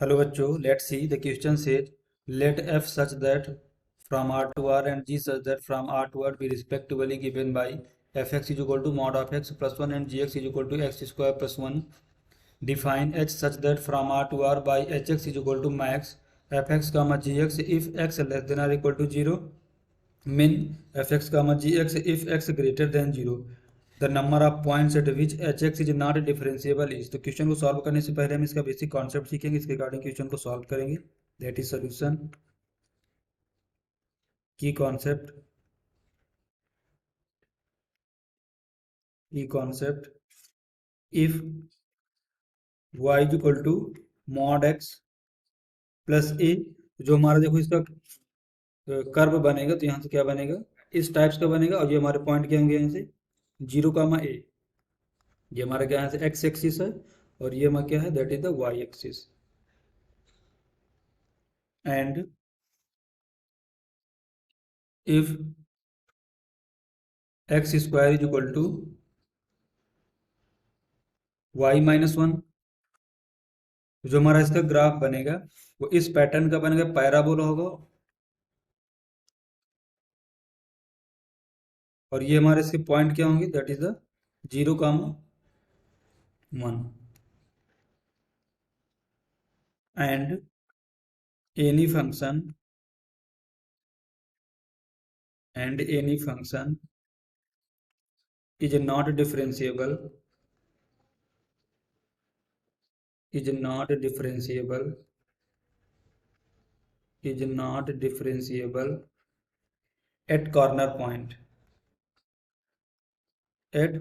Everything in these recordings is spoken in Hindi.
हेलो बच्चों, let's see the question says late f such that from r to r and g such that from r to r be respectively given by fx is equal to mod of x plus 1 and gx is equal to x square plus 1. Define h such that from r to r by hx is equal to max fx comma gx if x less than or equal to 0, min fx comma gx if x greater than 0. The number of points at which H X is not differentiable is. तो क्वेश्चन को सॉल्व करने से पहले हम इसका बेसिक कॉन्सेप्ट सीखेंगे, इसके रिगार्डिंग क्वेश्चन को सॉल्व करेंगे। दैट इज सोल्यूशन की concept if y is equal to mod x plus A, जो हमारा देखो इसका कर्व बनेगा तो यहाँ से क्या बनेगा, इस टाइप्स का बनेगा। और ये हमारे पॉइंट क्या होंगे, यहाँ से 0 कामा ए, ये हमारा क्या यहाँ से एक्स एक्सिस है और ये हमारा क्या है, that is the y axis. And if x square is equal to y minus 1, जो हमारा इसका ग्राफ बनेगा वो इस पैटर्न का बनेगा, पैराबोला होगा। और ये हमारे इसके पॉइंट क्या होंगे, that is the 0 comma 1 and any function is not differentiable is not differentiable is not differentiable at corner point at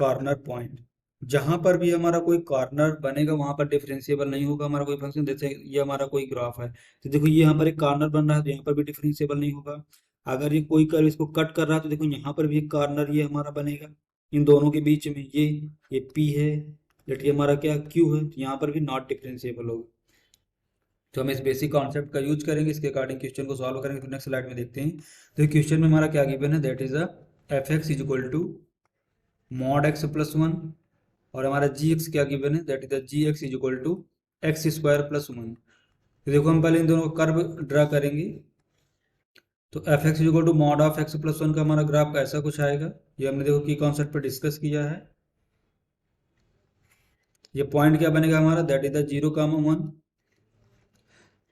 corner point. जहां पर भी हमारा कोई कॉर्नर बनेगा वहां पर डिफरेंशिएबल नहीं होगा हमारा कोई फंक्शन। जैसे ये हमारा कोई ग्राफ है तो देखो ये यहाँ पर एक कॉर्नर बन रहा है तो यहाँ पर भी डिफरेंशिएबल नहीं होगा। अगर ये कोई कर्व इसको कट कर रहा है तो देखो यहाँ पर भी एक कॉर्नर ये हमारा बनेगा इन दोनों के बीच में, ये P है, ये हमारा क्या Q है, तो यहाँ पर भी नॉट डिफरेंशिएबल होगा। तो हम इस बेसिक कॉन्सेप्ट का यूज करेंगे, इसके अकॉर्डिंग क्वेश्चन को सॉल्व करेंगे। तो नेक्स्ट स्लाइड में देखते हैं। तो क्वेश्चन में हमारा क्या गिवन है, that is the f x is equal to mod x plus 1 और हमारा जी एक्स क्या गिवन है, that is the g x is equal to x square plus 1। तो देखो हम पहले इन दोनों का कर्व ड्रा करेंगे। तो f x is equal to mod of x plus 1 का हमारा ग्राफ ऐसा कुछ आएगा। ये हमने देखो की कॉन्सेप्ट पर डिस्कस किया है। ये पॉइंट क्या बनेगा हमारा, that is the 0 comma 1।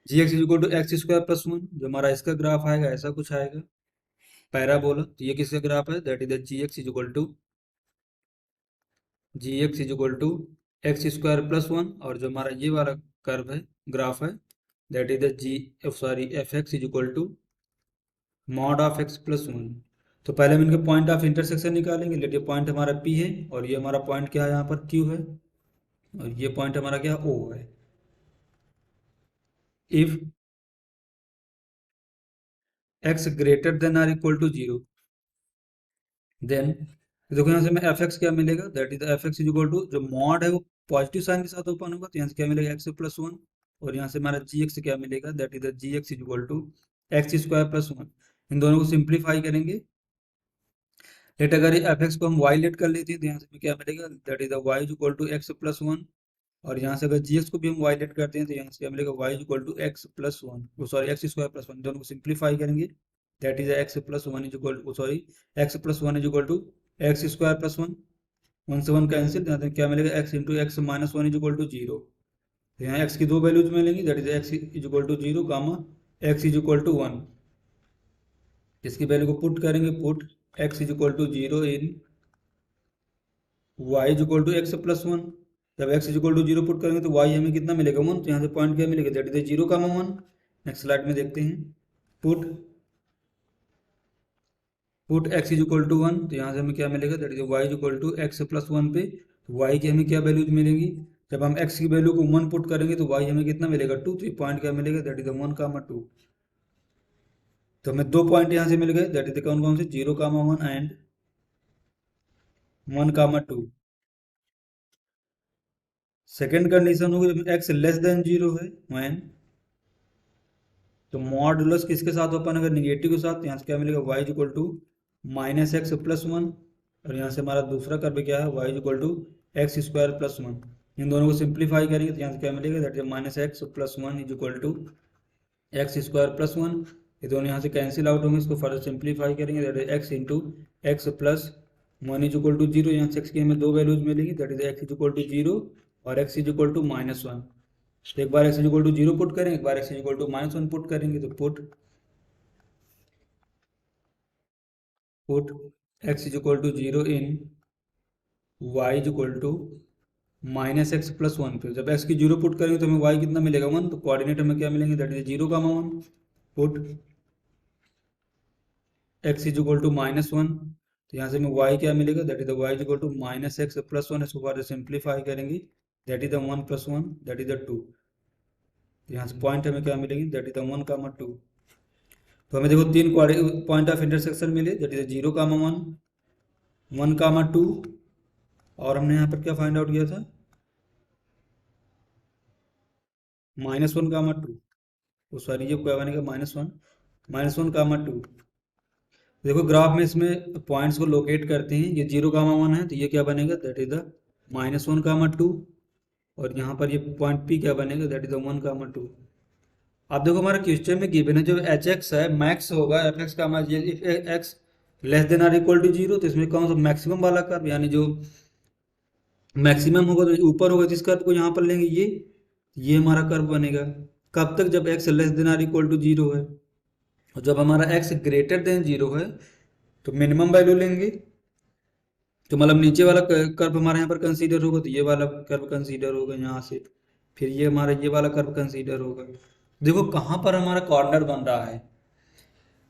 G x is equal to x square plus 1, जो हमारा इसका ग्राफ आएगा ऐसा कुछ आएगा, पैराबोला। तो ये किसका ग्राफ है, that is the g x is equal to x square plus 1। और जो हमारा ये वाला कर्व है, ग्राफ है, that is the f x is equal to mod of x plus 1। तो पहले हम इनके पॉइंट ऑफ इंटरसेक्शन निकालेंगे। लेट ये पॉइंट हमारा पी है और ये हमारा पॉइंट क्या है, यहाँ पर क्यू है और ये पॉइंट हमारा क्या है, ओ है। If x greater than or equal to 0, then देखो यहाँ से हमें एफ एक्स क्या मिलेगा, that is f x is equal to, जो मॉड है वो पॉजिटिव साइन के साथ ओपन होगा तो यहाँ से क्या मिलेगा एक्स प्लस 1। और यहाँ से हमारा जी एक्स क्या मिलेगा, that is g x is equal to x square plus 1। इन दोनों को सिंप्लीफाई करेंगे। लेट अगर एफ एक्स को हम वाई लेट कर लेते हैं तो यहाँ से हमें क्या मिलेगा, that is y is equal to x plus 1। और यहाँ से अगर जी एक्स को भी हम वाई लेट करते हैं तो यहाँ से क्या मिलेगा, y is equal to x plus 1, sorry x square plus 1। दोनों को सिंप्लीफाई करेंगे, that is x plus 1 is equal to, sorry x plus 1 is equal to x square plus 1। 1 से 1 कैंसिल, यहाँ से क्या मिलेगा, x into x minus 1 is equal to 0। तो यहाँ एक्स की दो वैल्यूज मिलेंगी, that is x is equal to 0 comma x is equal to 1। इसकी वैल्यू को पुट करेंगे, put x is equal to 0 in Y is equal to x plus 1। जब x is equal to 0 put करेंगे तो वाई हमें कितना मिलेगा, 1। तो यहाँ से पॉइंट क्या मिलेगा, that is 0 comma 1। Next slide में देखते हैं। Put x is equal to 1, तो यहाँ से हमें क्या मिलेगा, that is y is equal to x plus 1 पे वाई की हमें क्या वैल्यूज मिलेंगी। जब हम एक्स की वैल्यू को 1 पुट करेंगे तो वाई हमें कितना मिलेगा, 2। तो ये पॉइंट क्या मिलेगा, दैट इज 1 कामा 2। तो हमें दो पॉइंट यहाँ से मिल गए, दैट इज कौन कौन से, 0 comma 1 and 1 comma 2। Second condition होगी जब एक्स लेस देन 0 है, व्हेन, तो मॉडुलस किसके साथ ओपन, अगर निगेटिव के साथ, यहाँ से क्या मिलेगा, y is equal to minus x plus 1। और यहाँ से हमारा दूसरा कर्व क्या है, y is equal to x square plus 1। इन दोनों को सिंप्लीफाई करेंगे तो यहाँ से क्या मिलेगा, that is minus x plus one is equal to x square plus one. ये दोनों यहाँ से कैंसिल आउट होंगे, इसको फर्दर सिंप्लीफाई करेंगे, that is x into x plus one is equal to zero. यहाँ से एक्स की हमें दो वैल्यूज मिलेंगी, that is x is equal to zero और X is equal to minus one. तो एक बार X is equal to zero put करेंगे, एक बार X is equal to minus one put करेंगे, तो put x is equal to zero in Y is equal to minus x plus one पे जब एक्स की जीरो पुट करेंगे तो हमें वाई कितना मिलेगा, वन। तो कोऑर्डिनेट हमें क्या मिलेंगे, दैट इज जीरो का one. Put x is equal to minus one, तो यहाँ से हमें वाई क्या मिलेगा, that is the y is equal to minus x plus one. इसको बाद सिंप्लीफाई करेंगे, that is the one plus one, that is the two. तो यहाँ से पॉइंट हमें क्या मिलेगी, that is the one comma two. तो हमें देखो तीन पॉइंट ऑफ इंटरसेक्शन मिले, that is zero comma one, one comma two, और हमने यहाँ पर क्या फाइंड आउट किया था, माइनस वन कामा टू। तो सॉरी ये क्या बनेगा, माइनस वन कामा टू। देखो ग्राफ में इसमें पॉइंट्स को लोकेट करते हैं, ये जीरो कामा वन है तो ये क्या बनेगा, that is the minus one comma two. और यहाँ पर ये पॉइंट पी क्या बनेगा, that is the one comma two. अब देखो हमारा क्वेश्चन में गिवन है जो एच एक्स है मैक्स होगा एफ एक्स का, if x less than or equal to zero, तो इसमें कौन सा मैक्सिमम वाला कर्व, यानी जो मैक्सिमम होगा तो ऊपर होगा, जिस कर्व को यहाँ पर लेंगे ये हमारा कर्व बनेगा। कब तक, जब x less than or equal to zero है। और जब हमारा एक्स ग्रेटर देन जीरो है तो मिनिमम वैल्यू लेंगे, तो मतलब नीचे वाला कर्व हमारे यहाँ पर कंसीडर होगा, तो ये वाला कर्व कंसीडर होगा यहाँ से, फिर ये हमारा ये वाला कर्व कंसीडर होगा। देखो कहाँ पर हमारा कॉर्नर बन रहा है,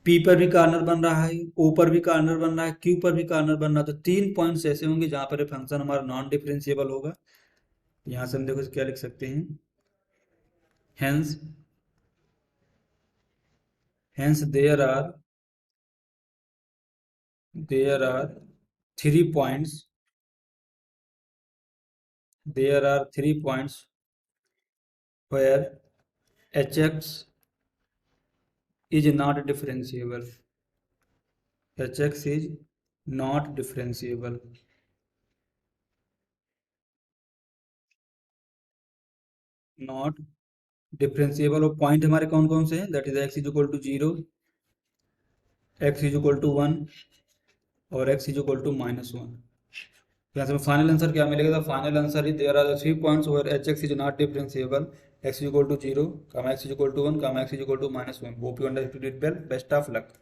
पी पर भी कॉर्नर बन रहा है, ओ पर भी कॉर्नर बन रहा है, क्यू पर भी कॉर्नर बन रहा है। तो तीन पॉइंट्स ऐसे होंगे जहाँ पर फंक्शन हमारा नॉन डिफरेंशिएबल होगा। यहाँ से हम देखो क्या लिख सकते हैं, hence hence there are three points where hx is not differentiable. hx is not differentiable. Not differentiable. और पॉइंट हमारे कौन कौन से हैं, that is x is equal to zero, x is equal to one और X is equal to minus one. यहाँ से फाइनल आंसर क्या मिलेगा, final answer is there are the three points where H X is not differentiable, X is equal to zero, x is equal to one, x is equal to minus one. Hope you understood it well, best of luck.